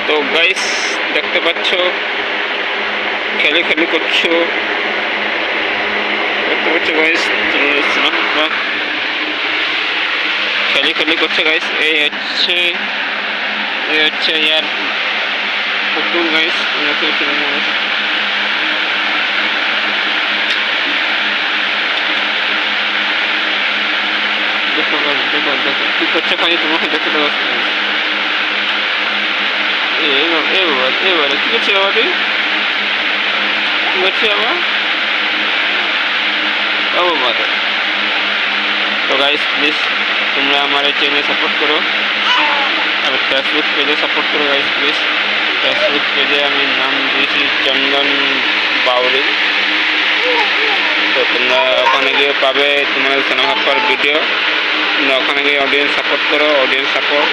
তো গাইস দেখতে পাচ্ছ খেলি খেলি করছো, দেখতে পাচ্ছ গাইস খেলি খেলি করছে গাইস। এই হচ্ছে ইয়ার পুতুল গাইস, দেখতে পাচ্ছ গাইস। দেখো দেখো দেখো কি করছে খালি তোমাকে দেখতে পাচ্ছ। এবারে কি করছে বাবা, তুই কি করছিস বাবা? ও বাবা, তো গাইস প্লিজ তোমরা আমার এই চ্যানেল সাপোর্ট করো আর ফেসবুক পেজে সাপোর্ট করো গাইস প্লিজ। ফেসবুক পেজে আমি নাম দিয়েছি চন্দন বাউরি। তো তোমরা ওখানে গিয়ে পাবে তোমাদের সিনেমার ভিডিও, তোমরা ওখানে গিয়ে অডিয়েন্স সাপোর্ট করো, অডিয়েন্স সাপোর্ট।